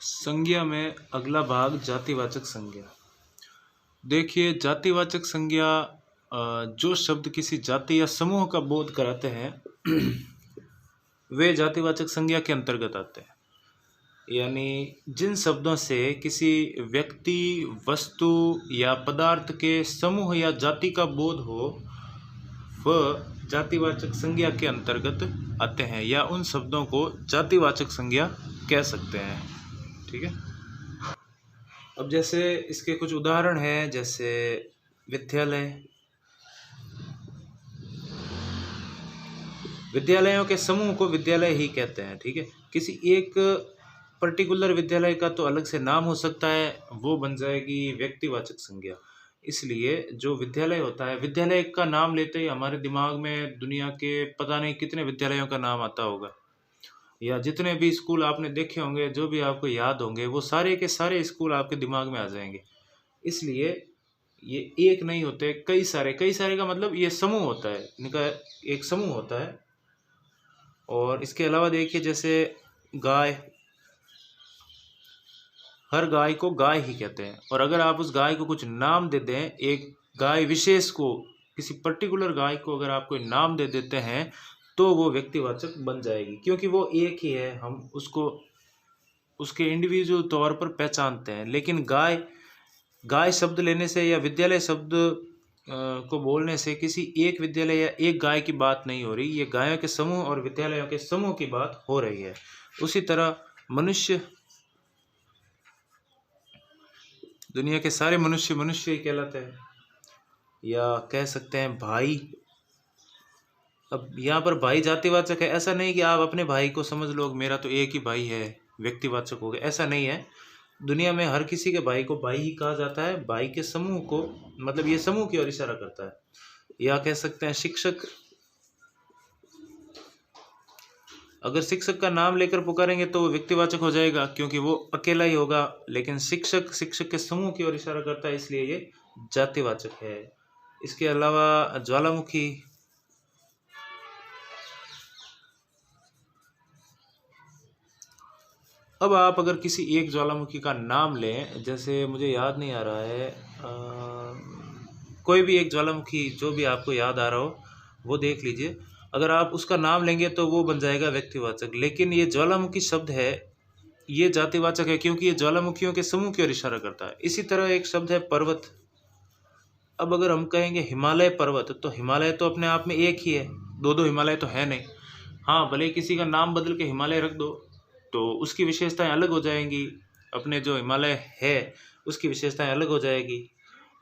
संज्ञा में अगला भाग जातिवाचक संज्ञा। देखिए, जातिवाचक संज्ञा जो शब्द किसी जाति या समूह का बोध कराते हैं वे जातिवाचक संज्ञा के अंतर्गत आते हैं। यानी जिन शब्दों से किसी व्यक्ति, वस्तु या पदार्थ के समूह या जाति का बोध हो वह जातिवाचक संज्ञा के अंतर्गत आते हैं, या उन शब्दों को जातिवाचक संज्ञा कह सकते हैं। ठीक है। अब जैसे इसके कुछ उदाहरण हैं, जैसे विद्यालय। विद्यालयों के समूह को विद्यालय ही कहते हैं। ठीक है। किसी एक पर्टिकुलर विद्यालय का तो अलग से नाम हो सकता है, वो बन जाएगी व्यक्तिवाचक संज्ञा। इसलिए जो विद्यालय होता है, विद्यालय का नाम लेते ही हमारे दिमाग में दुनिया के पता नहीं कितने विद्यालयों का नाम आता होगा, या जितने भी स्कूल आपने देखे होंगे, जो भी आपको याद होंगे, वो सारे के सारे स्कूल आपके दिमाग में आ जाएंगे। इसलिए ये एक नहीं होते, कई सारे का मतलब ये समूह होता है, इनका एक समूह होता है। और इसके अलावा देखिए, जैसे गाय, हर गाय को गाय ही कहते हैं, और अगर आप उस गाय को कुछ नाम दे दें, एक गाय विशेष को, किसी पर्टिकुलर गाय को अगर आप कोई नाम दे देते हैं तो वो व्यक्तिवाचक बन जाएगी, क्योंकि वो एक ही है, हम उसको उसके इंडिविजुअल तौर पर पहचानते हैं। लेकिन गाय शब्द लेने से या विद्यालय शब्द को बोलने से किसी एक विद्यालय या एक गाय की बात नहीं हो रही, ये गायों के समूह और विद्यालयों के समूह की बात हो रही है। उसी तरह मनुष्य, दुनिया के सारे मनुष्य मनुष्य ही कहलाते हैं, या कह सकते हैं भाई। अब यहाँ पर भाई जातिवाचक है, ऐसा नहीं कि आप अपने भाई को समझ लो मेरा तो एक ही भाई है, व्यक्तिवाचक हो गया, ऐसा नहीं है। दुनिया में हर किसी के भाई को भाई ही कहा जाता है। भाई के समूह को, मतलब ये समूह की ओर इशारा करता है। या कह सकते हैं शिक्षक, अगर शिक्षक का नाम लेकर पुकारेंगे तो वो व्यक्तिवाचक हो जाएगा, क्योंकि वो अकेला ही होगा। लेकिन शिक्षक के समूह की ओर इशारा करता है, इसलिए ये जातिवाचक है। इसके अलावा ज्वालामुखी, अब आप अगर किसी एक ज्वालामुखी का नाम लें, जैसे मुझे याद नहीं आ रहा है, कोई भी एक ज्वालामुखी जो भी आपको याद आ रहा हो वो देख लीजिए। अगर आप उसका नाम लेंगे तो वो बन जाएगा व्यक्तिवाचक। लेकिन ये ज्वालामुखी शब्द है, ये जातिवाचक है, क्योंकि ये ज्वालामुखियों के समूह की ओर इशारा करता है। इसी तरह एक शब्द है पर्वत। अब अगर हम कहेंगे हिमालय पर्वत, तो हिमालय तो अपने आप में एक ही है, दो हिमालय तो है नहीं। हाँ, भले किसी का नाम बदल के हिमालय रख दो तो उसकी विशेषताएं अलग हो जाएंगी, अपने जो हिमालय है उसकी विशेषताएं अलग हो जाएगी।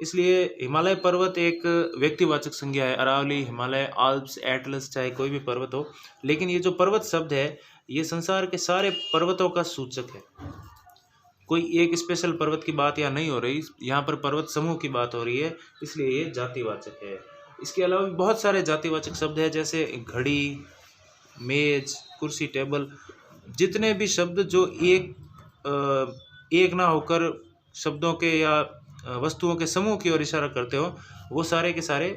इसलिए हिमालय पर्वत एक व्यक्तिवाचक संज्ञा है। अरावली, हिमालय, आल्प्स, एटलस, चाहे कोई भी पर्वत हो। लेकिन ये जो पर्वत शब्द है, ये संसार के सारे पर्वतों का सूचक है। कोई एक स्पेशल पर्वत की बात यहाँ नहीं हो रही, यहाँ पर पर्वत समूह की बात हो रही है, इसलिए ये जातिवाचक है। इसके अलावा भी बहुत सारे जातिवाचक शब्द हैं, जैसे घड़ी, मेज, कुर्सी, टेबल। जितने भी शब्द जो एक ना होकर शब्दों के या वस्तुओं के समूह की ओर इशारा करते हो, वो सारे के सारे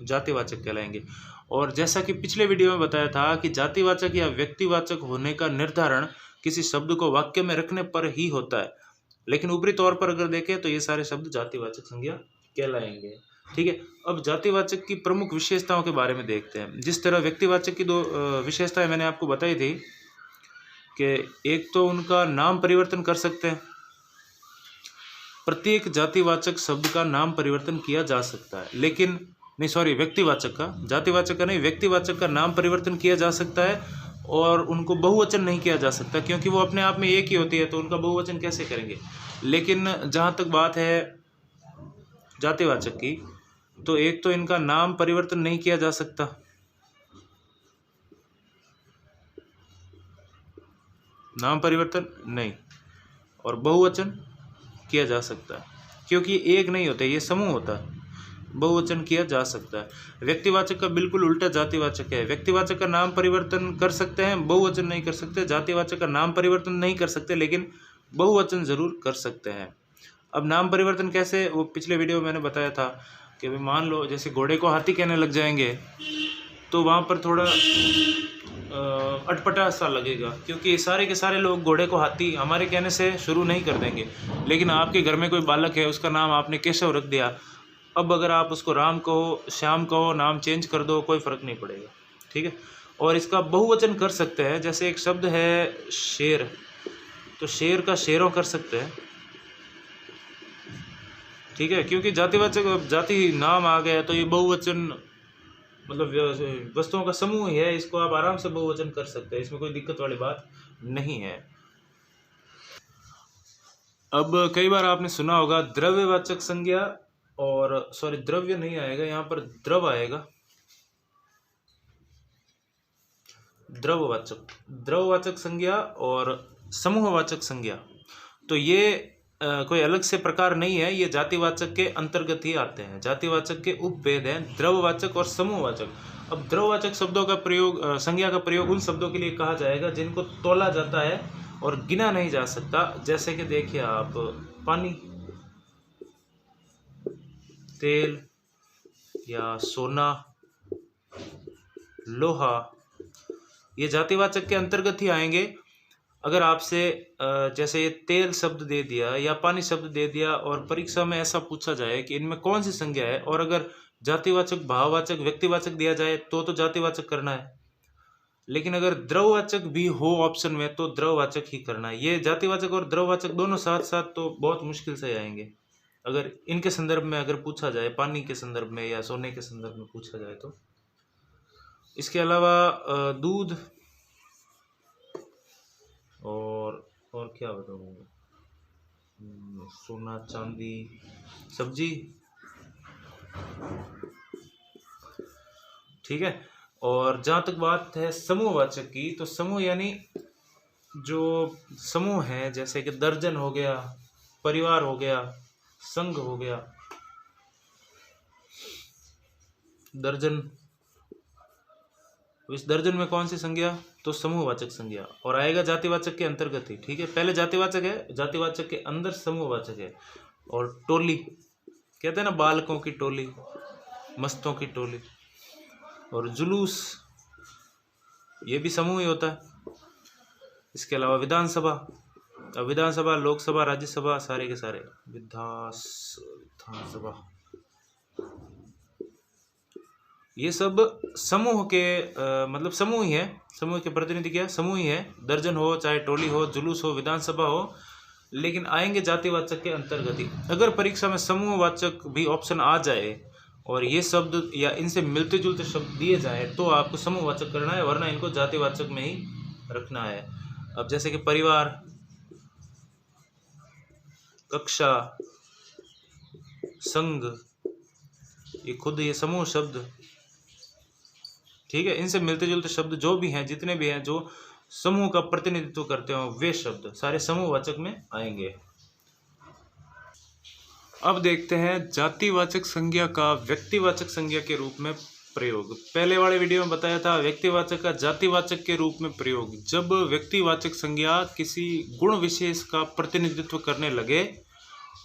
जातिवाचक कहलाएंगे। और जैसा कि पिछले वीडियो में बताया था कि जातिवाचक या व्यक्तिवाचक होने का निर्धारण किसी शब्द को वाक्य में रखने पर ही होता है। लेकिन ऊपरी तौर पर अगर देखें तो ये सारे शब्द जातिवाचक संज्ञा कहलाएंगे। ठीक है। अब जातिवाचक की प्रमुख विशेषताओं के बारे में देखते हैं। जिस तरह व्यक्तिवाचक की दो विशेषताएं मैंने आपको बताई थी कि एक तो उनका नाम परिवर्तन कर सकते हैं। प्रत्येक जातिवाचक शब्द का नाम परिवर्तन किया जा सकता है, लेकिन नहीं, सॉरी, व्यक्तिवाचक का, जातिवाचक का नहीं, व्यक्तिवाचक का नाम परिवर्तन किया जा सकता है। और उनको बहुवचन नहीं किया जा सकता, क्योंकि वो अपने आप में एक ही होती है, तो उनका बहुवचन कैसे करेंगे। लेकिन जहाँ तक बात है जातिवाचक की, तो एक तो इनका नाम परिवर्तन नहीं किया जा सकता, नाम परिवर्तन नहीं, और बहुवचन किया जा सकता है, क्योंकि एक नहीं होते, ये समूह होता है, बहुवचन किया जा सकता है। व्यक्तिवाचक का बिल्कुल उल्टा जातिवाचक है। व्यक्तिवाचक का नाम परिवर्तन कर सकते हैं, बहुवचन नहीं कर सकते। जातिवाचक का नाम परिवर्तन नहीं कर सकते, लेकिन बहुवचन जरूर कर सकते हैं। अब नाम परिवर्तन कैसे, वो पिछले वीडियो में मैंने बताया था कि मान लो जैसे घोड़े को हाथी कहने लग जाएंगे, तो वहाँ पर थोड़ा अटपटा सा लगेगा, क्योंकि सारे के सारे लोग घोड़े को हाथी हमारे कहने से शुरू नहीं कर देंगे। लेकिन आपके घर में कोई बालक है, उसका नाम आपने केशव रख दिया, अब अगर आप उसको राम कहो, श्याम कहो, नाम चेंज कर दो, कोई फ़र्क नहीं पड़ेगा। ठीक है। और इसका बहुवचन कर सकते हैं, जैसे एक शब्द है शेर, तो शेर का शेरों कर सकते हैं। ठीक है, क्योंकि जातिवाचक जाति नाम आ गया तो ये बहुवचन मतलब वस्तुओं का समूह ही है, इसको आप आराम से बहुवचन कर सकते हैं, इसमें कोई दिक्कत वाली बात नहीं है। अब कई बार आपने सुना होगा द्रव्यवाचक संज्ञा, और सॉरी द्रव्य नहीं आएगा यहाँ पर, द्रव आएगा, द्रववाचक संज्ञा और समूहवाचक संज्ञा। तो ये कोई अलग से प्रकार नहीं है, ये जातिवाचक के अंतर्गत ही आते हैं। जातिवाचक के उपभेद हैं द्रववाचक और समूहवाचक। अब द्रववाचक शब्दों का प्रयोग, संज्ञा का प्रयोग उन शब्दों के लिए कहा जाएगा जिनको तोला जाता है और गिना नहीं जा सकता। जैसे कि देखिए आप, पानी, तेल या सोना, लोहा, ये जातिवाचक के अंतर्गत ही आएंगे। अगर आपसे जैसे ये तेल शब्द दे दिया या पानी शब्द दे दिया और परीक्षा में ऐसा पूछा जाए कि इनमें कौन सी संज्ञा है, और अगर जातिवाचक, भाववाचक, व्यक्तिवाचक दिया जाए तो जातिवाचक करना है। लेकिन अगर द्रववाचक भी हो ऑप्शन में तो द्रववाचक ही करना है। ये जातिवाचक और द्रववाचक दोनों साथ साथ तो बहुत मुश्किल से आएंगे। अगर इनके संदर्भ में अगर पूछा जाए, पानी के संदर्भ में या सोने के संदर्भ में पूछा जाए तो। इसके अलावा दूध और क्या बताऊँ, सोना, चांदी, सब्जी। ठीक है। और जहाँ तक बात है समूहवाचक की, तो समूह यानी जो समूह है, जैसे कि दर्जन हो गया, परिवार हो गया, संघ हो गया, दर्जन। इस दर्जन में कौन सी संज्ञा, तो समूहवाचक संज्ञा, और आएगा जातिवाचक के अंतर्गत ही। ठीक है, पहले जातिवाचक है, जातिवाचक के अंदर समूहवाचक है। और टोली कहते हैं ना, बालकों की टोली, मस्तों की टोली। और जुलूस, ये भी समूह ही होता है। इसके अलावा विधानसभा, अब विधानसभा, लोकसभा, राज्यसभा, सारे के सारे विधानसभा, ये सब समूह के मतलब समूह ही है, समूह के प्रतिनिधि क्या, समूह ही है। दर्जन हो, चाहे टोली हो, जुलूस हो, विधानसभा हो, लेकिन आएंगे जातिवाचक के अंतर्गत ही। अगर परीक्षा में समूहवाचक भी ऑप्शन आ जाए और ये शब्द या इनसे मिलते जुलते शब्द दिए जाए तो आपको समूहवाचक करना है, वरना इनको जातिवाचक में ही रखना है। अब जैसे कि परिवार, कक्षा, संघ, ये खुद ये समूह शब्द। ठीक है, इनसे मिलते जुलते शब्द जो भी हैं, जितने भी हैं जो समूह का प्रतिनिधित्व करते हो, वे शब्द सारे समूहवाचक में आएंगे। अब देखते हैं जातिवाचक संज्ञा का व्यक्तिवाचक संज्ञा के रूप में प्रयोग। पहले वाले वीडियो में बताया था व्यक्तिवाचक का जातिवाचक के रूप में प्रयोग। जब व्यक्तिवाचक संज्ञा किसी गुण विशेष का प्रतिनिधित्व करने लगे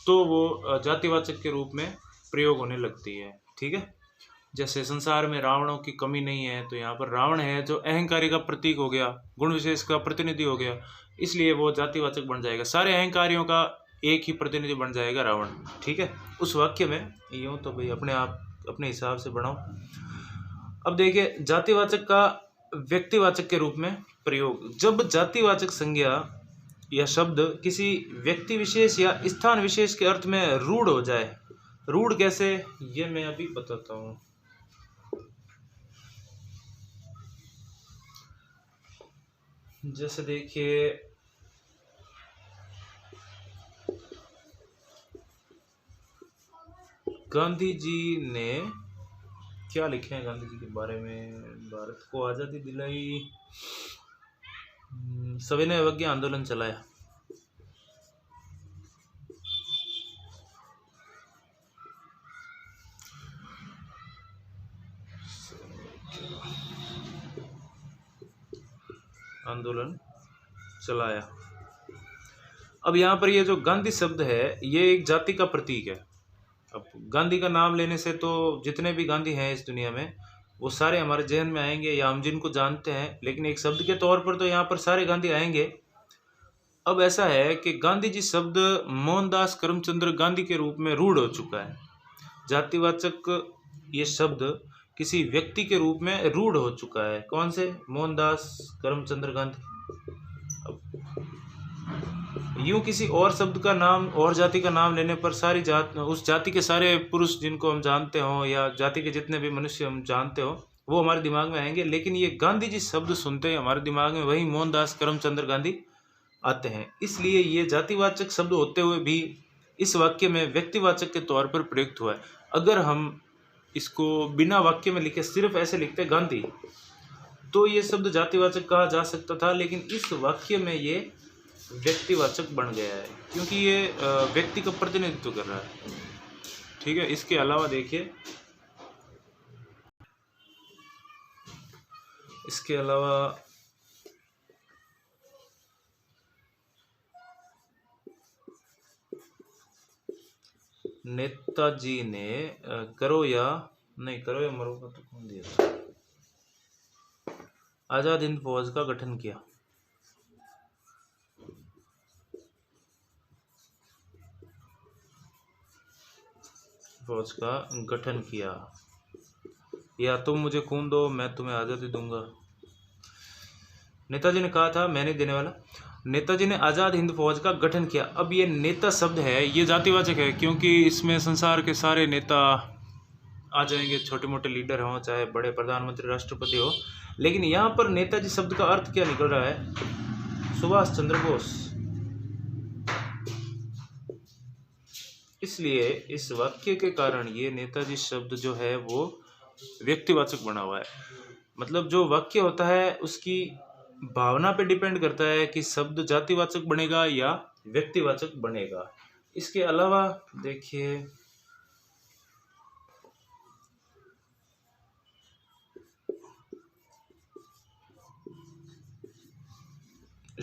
तो वो जातिवाचक के रूप में प्रयोग होने लगती है। ठीक है, जैसे संसार में रावणों की कमी नहीं है, तो यहाँ पर रावण है जो अहंकारी का प्रतीक हो गया, गुण विशेष का प्रतिनिधि हो गया, इसलिए वो जातिवाचक बन जाएगा। सारे अहंकारियों का एक ही प्रतिनिधि बन जाएगा रावण। ठीक है, उस वाक्य में यूँ तो भाई अपने आप अपने हिसाब से बनाओ। अब देखिए जातिवाचक का व्यक्तिवाचक के रूप में प्रयोग। जब जातिवाचक संज्ञा या शब्द किसी व्यक्ति विशेष या स्थान विशेष के अर्थ में रूढ़ हो जाए। रूढ़ कैसे, ये मैं अभी बताता हूँ। जैसे देखिए गांधी जी ने क्या लिखे हैं गांधी जी के बारे में, भारत को आज़ादी दिलाई, सविनय अवज्ञा आंदोलन चलाया। आंदोलन चलाया। अब यहाँ पर ये जो गांधी शब्द है ये एक जाति का प्रतीक है। अब गांधी का नाम लेने से तो जितने भी गांधी हैं इस दुनिया में वो सारे हमारे जहन में आएंगे या हम जिनको जानते हैं, लेकिन एक शब्द के तौर पर तो यहाँ पर सारे गांधी आएंगे। अब ऐसा है कि गांधी जी शब्द मोहनदास करमचंद गांधी के रूप में रूढ़ हो चुका है। जातिवाचक ये शब्द किसी व्यक्ति के रूप में रूढ़ हो चुका है। कौन से? मोहनदास करमचंद गांधी। यूं किसी और शब्द का नाम और जाति का नाम लेने पर सारी जात, उस जाति के सारे पुरुष जिनको हम जानते हो या जाति के जितने भी मनुष्य हम जानते हो वो हमारे दिमाग में आएंगे, लेकिन ये गांधी जी शब्द सुनते ही हमारे दिमाग में वही मोहनदास करमचंद गांधी आते हैं। इसलिए ये जातिवाचक शब्द होते हुए भी इस वाक्य में व्यक्तिवाचक के तौर पर प्रयुक्त हुआ है। अगर हम इसको बिना वाक्य में लिखे सिर्फ ऐसे लिखते गांधी, तो ये शब्द जातिवाचक कहा जा सकता था, लेकिन इस वाक्य में ये व्यक्तिवाचक बन गया है क्योंकि ये व्यक्ति का प्रतिनिधित्व कर रहा है। ठीक है, इसके अलावा देखिए, इसके अलावा नेताजी ने करो या मरो का तो कौन दिया था, आजाद हिंद फौज का गठन किया। फौज का गठन किया, या तुम मुझे खून दो मैं तुम्हें आज़ादी दूंगा। नेताजी ने कहा था, मैं नहीं देने वाला। नेताजी ने आज़ाद हिंद फौज का गठन किया। अब ये नेता शब्द है, ये जातिवाचक है क्योंकि इसमें संसार के सारे नेता आ जाएंगे, छोटे मोटे लीडर हों चाहे बड़े प्रधानमंत्री राष्ट्रपति हो। लेकिन यहाँ पर नेताजी शब्द का अर्थ क्या निकल रहा है? सुभाष चंद्र बोस। इसलिए इस वाक्य के कारण ये नेताजी शब्द जो है वो व्यक्तिवाचक बना हुआ है। मतलब जो वाक्य होता है उसकी भावना पे डिपेंड करता है कि शब्द जातिवाचक बनेगा या व्यक्तिवाचक बनेगा। इसके अलावा देखिए,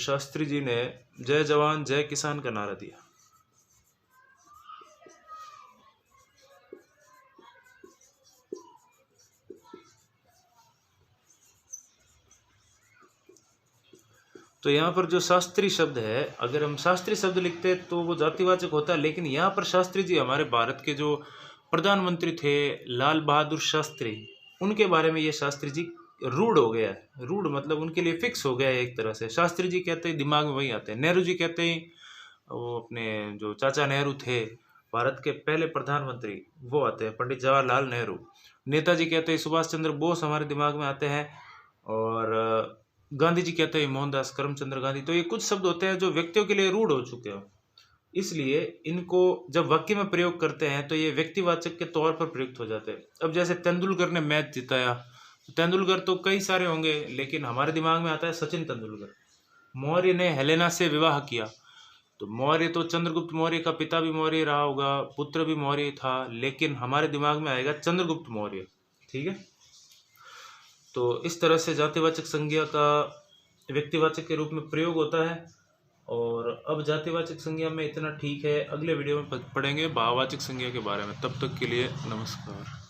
शास्त्री जी ने जय जवान जय किसान का नारा दिया। तो यहाँ पर जो शास्त्री शब्द है, अगर हम शास्त्री शब्द लिखते तो वो जातिवाचक होता, लेकिन यहाँ पर शास्त्री जी हमारे भारत के जो प्रधानमंत्री थे लाल बहादुर शास्त्री, उनके बारे में ये शास्त्री जी रूढ़ हो गया है। रूढ़ मतलब उनके लिए फिक्स हो गया है एक तरह से। शास्त्री जी कहते हैं दिमाग में वही आते हैं। नेहरू जी कहते हैं, वो अपने जो चाचा नेहरू थे भारत के पहले प्रधानमंत्री, वो आते हैं, पंडित जवाहरलाल नेहरू। नेताजी कहते हैं सुभाष चंद्र बोस हमारे दिमाग में आते हैं, और गांधी जी कहते हैं मोहनदास करमचंद गांधी। तो ये कुछ शब्द होते हैं जो व्यक्तियों के लिए रूढ़ हो चुके हो, इसलिए इनको जब वाक्य में प्रयोग करते हैं तो ये व्यक्तिवाचक के तौर पर प्रयुक्त हो जाते हैं। अब जैसे तेंदुलकर ने मैच जिताया, तेंदुलकर तो कई सारे होंगे, लेकिन हमारे दिमाग में आता है सचिन तेंदुलकर। मौर्य ने हेलेना से विवाह किया, तो मौर्य तो चंद्रगुप्त मौर्य का पिता भी मौर्य रहा होगा, पुत्र भी मौर्य था, लेकिन हमारे दिमाग में आएगा चंद्रगुप्त मौर्य। ठीक है, तो इस तरह से जातिवाचक संज्ञा का व्यक्तिवाचक के रूप में प्रयोग होता है। और अब जातिवाचक संज्ञा में इतना ठीक है, अगले वीडियो में पढ़ेंगे भाववाचक संज्ञा के बारे में। तब तक के लिए नमस्कार।